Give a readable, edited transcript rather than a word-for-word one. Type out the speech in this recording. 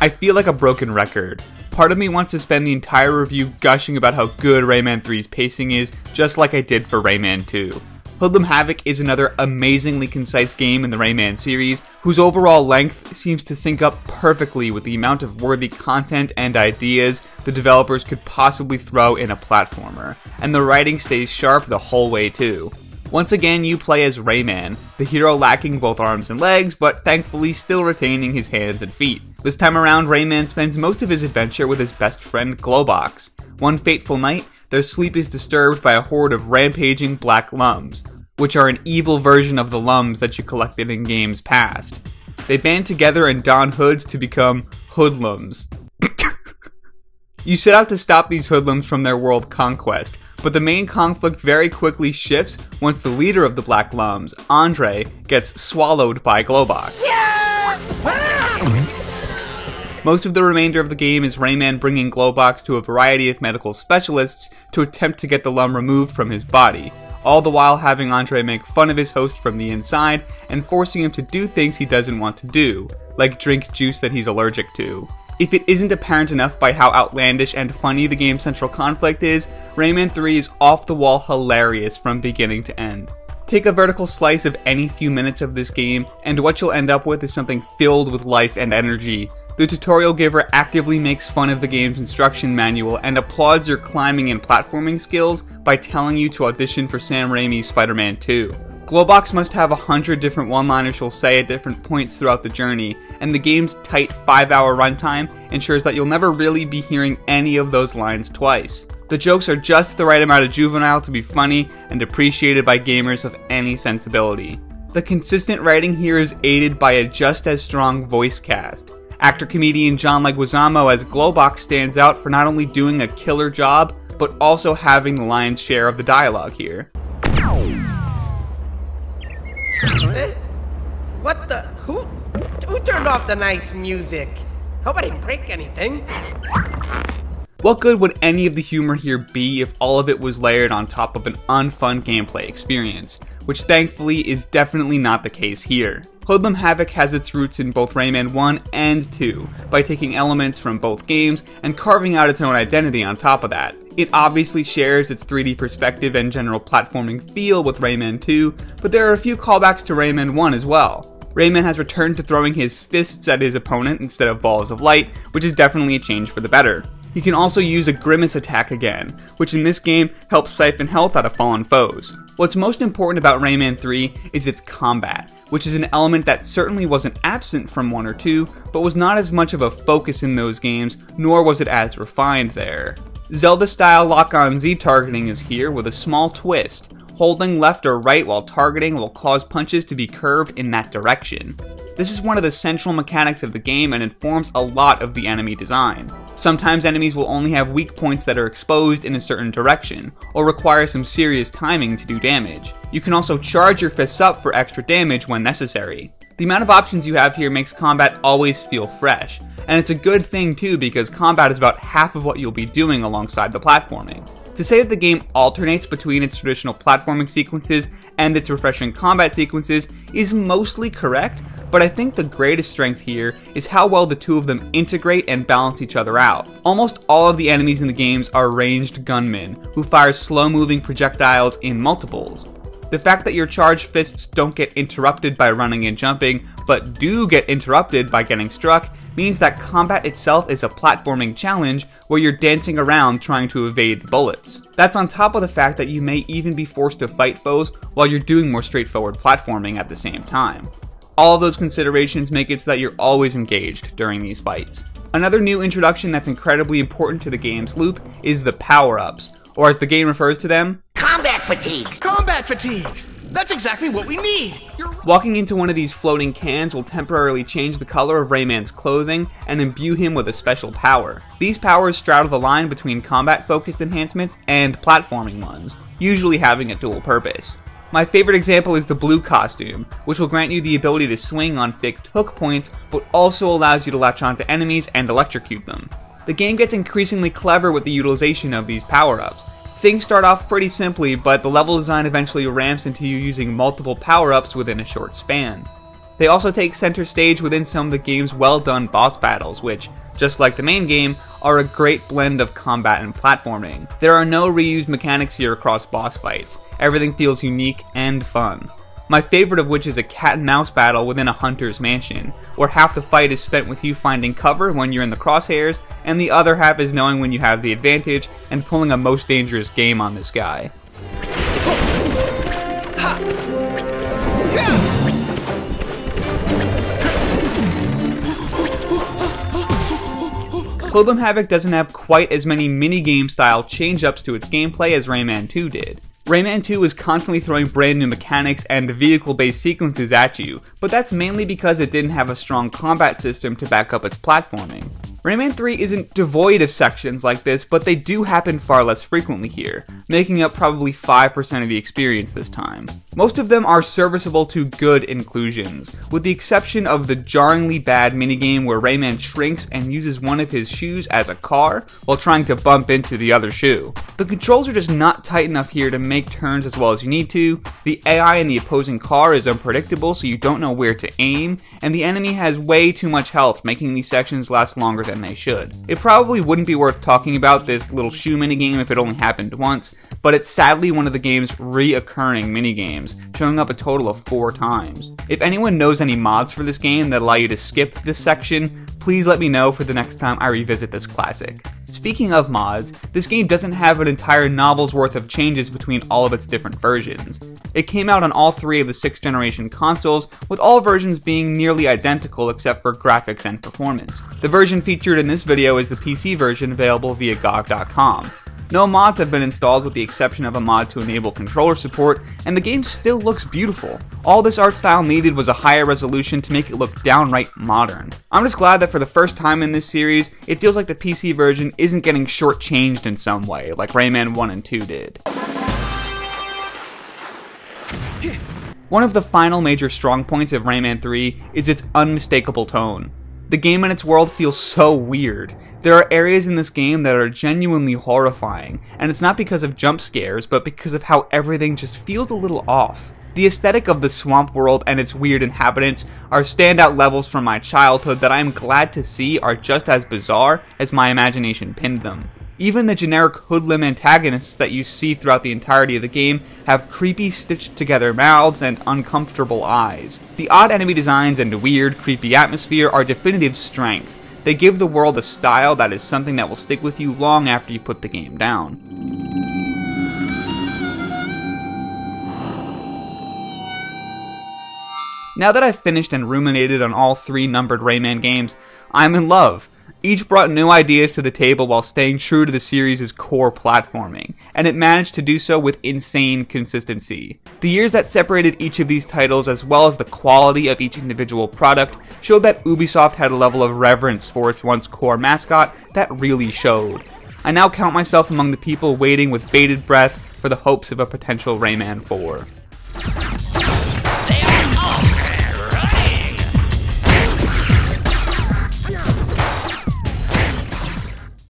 I feel like a broken record. Part of me wants to spend the entire review gushing about how good Rayman 3's pacing is, just like I did for Rayman 2. Hoodlum Havoc is another amazingly concise game in the Rayman series, whose overall length seems to sync up perfectly with the amount of worthy content and ideas the developers could possibly throw in a platformer, and the writing stays sharp the whole way too. Once again, you play as Rayman, the hero lacking both arms and legs, but thankfully still retaining his hands and feet. This time around, Rayman spends most of his adventure with his best friend Glowbox. One fateful night, their sleep is disturbed by a horde of rampaging black lums, which are an evil version of the lums that you collected in games past. They band together and don hoods to become hoodlums. You set out to stop these hoodlums from their world conquest, but the main conflict very quickly shifts once the leader of the Black Lums, Andre, gets swallowed by Glowbox. Most of the remainder of the game is Rayman bringing Glowbox to a variety of medical specialists to attempt to get the lum removed from his body, all the while having Andre make fun of his host from the inside and forcing him to do things he doesn't want to do, like drink juice that he's allergic to. If it isn't apparent enough by how outlandish and funny the game's central conflict is, Rayman 3 is off-the-wall hilarious from beginning to end. Take a vertical slice of any few minutes of this game, and what you'll end up with is something filled with life and energy. The tutorial giver actively makes fun of the game's instruction manual and applauds your climbing and platforming skills by telling you to audition for Sam Raimi's Spider-Man 2. Glowbox must have 100 different one-liners she'll say at different points throughout the journey, and the game's tight 5-hour runtime ensures that you'll never really be hearing any of those lines twice. The jokes are just the right amount of juvenile to be funny and appreciated by gamers of any sensibility. The consistent writing here is aided by a just as strong voice cast. Actor-comedian John Leguizamo as Glowbox stands out for not only doing a killer job, but also having the lion's share of the dialogue here. What the? Who turned off the nice music? Hope I didn't break anything. What good would any of the humor here be if all of it was layered on top of an unfun gameplay experience, which thankfully is definitely not the case here. Hoodlum Havoc has its roots in both Rayman 1 and 2, by taking elements from both games and carving out its own identity on top of that. It obviously shares its 3D perspective and general platforming feel with Rayman 2, but there are a few callbacks to Rayman 1 as well. Rayman has returned to throwing his fists at his opponent instead of balls of light, which is definitely a change for the better. He can also use a grimace attack again, which in this game helps siphon health out of fallen foes. What's most important about Rayman 3 is its combat, which is an element that certainly wasn't absent from 1 or 2, but was not as much of a focus in those games, nor was it as refined there. Zelda-style lock-on Z targeting is here with a small twist. Holding left or right while targeting will cause punches to be curved in that direction. This is one of the central mechanics of the game and informs a lot of the enemy design. Sometimes enemies will only have weak points that are exposed in a certain direction, or require some serious timing to do damage. You can also charge your fists up for extra damage when necessary. The amount of options you have here makes combat always feel fresh, and it's a good thing too because combat is about half of what you'll be doing alongside the platforming. To say that the game alternates between its traditional platforming sequences and its refreshing combat sequences is mostly correct, but I think the greatest strength here is how well the two of them integrate and balance each other out. Almost all of the enemies in the games are ranged gunmen, who fire slow-moving projectiles in multiples. The fact that your charged fists don't get interrupted by running and jumping, but do get interrupted by getting struck, means that combat itself is a platforming challenge where you're dancing around trying to evade the bullets. That's on top of the fact that you may even be forced to fight foes while you're doing more straightforward platforming at the same time. All of those considerations make it so that you're always engaged during these fights. Another new introduction that's incredibly important to the game's loop is the power-ups, or as the game refers to them, Combat fatigues! Combat fatigues! That's exactly what we need! Walking into one of these floating cans will temporarily change the color of Rayman's clothing and imbue him with a special power. These powers straddle the line between combat-focused enhancements and platforming ones, usually having a dual purpose. My favorite example is the blue costume, which will grant you the ability to swing on fixed hook points, but also allows you to latch onto enemies and electrocute them. The game gets increasingly clever with the utilization of these power-ups. Things start off pretty simply, but the level design eventually ramps into you using multiple power-ups within a short span. They also take center stage within some of the game's well-done boss battles, which, just like the main game, are a great blend of combat and platforming. There are no reused mechanics here across boss fights. Everything feels unique and fun. My favorite of which is a cat and mouse battle within a hunter's mansion, where half the fight is spent with you finding cover when you're in the crosshairs, and the other half is knowing when you have the advantage and pulling a most dangerous game on this guy. Hoodlum Havoc doesn't have quite as many minigame style change-ups to its gameplay as Rayman 2 did. Rayman 2 is constantly throwing brand new mechanics and vehicle-based sequences at you, but that's mainly because it didn't have a strong combat system to back up its platforming. Rayman 3 isn't devoid of sections like this, but they do happen far less frequently here, making up probably 5% of the experience this time. Most of them are serviceable to good inclusions, with the exception of the jarringly bad minigame where Rayman shrinks and uses one of his shoes as a car while trying to bump into the other shoe. The controls are just not tight enough here to make turns as well as you need to, the AI in the opposing car is unpredictable so you don't know where to aim, and the enemy has way too much health, making these sections last longer than they should. It probably wouldn't be worth talking about this little shoe minigame if it only happened once, but it's sadly one of the game's reoccurring minigames, showing up a total of 4 times. If anyone knows any mods for this game that allow you to skip this section, please let me know for the next time I revisit this classic. Speaking of mods, this game doesn't have an entire novel's worth of changes between all of its different versions. It came out on all 3 of the 6th generation consoles, with all versions being nearly identical except for graphics and performance. The version featured in this video is the PC version available via GOG.com. No mods have been installed with the exception of a mod to enable controller support, and the game still looks beautiful. All this art style needed was a higher resolution to make it look downright modern. I'm just glad that for the first time in this series, it feels like the PC version isn't getting shortchanged in some way, like Rayman 1 and 2 did. One of the final major strong points of Rayman 3 is its unmistakable tone. The game and its world feel so weird. There are areas in this game that are genuinely horrifying, and it's not because of jump scares, but because of how everything just feels a little off. The aesthetic of the swamp world and its weird inhabitants are standout levels from my childhood that I am glad to see are just as bizarre as my imagination pinned them. Even the generic hoodlum antagonists that you see throughout the entirety of the game have creepy stitched together mouths and uncomfortable eyes. The odd enemy designs and weird, creepy atmosphere are definitive strength. They give the world a style that is something that will stick with you long after you put the game down. Now that I've finished and ruminated on all 3 numbered Rayman games, I'm in love. Each brought new ideas to the table while staying true to the series' core platforming, and it managed to do so with insane consistency. The years that separated each of these titles, as well as the quality of each individual product, showed that Ubisoft had a level of reverence for its once core mascot that really showed. I now count myself among the people waiting with bated breath for the hopes of a potential Rayman 4.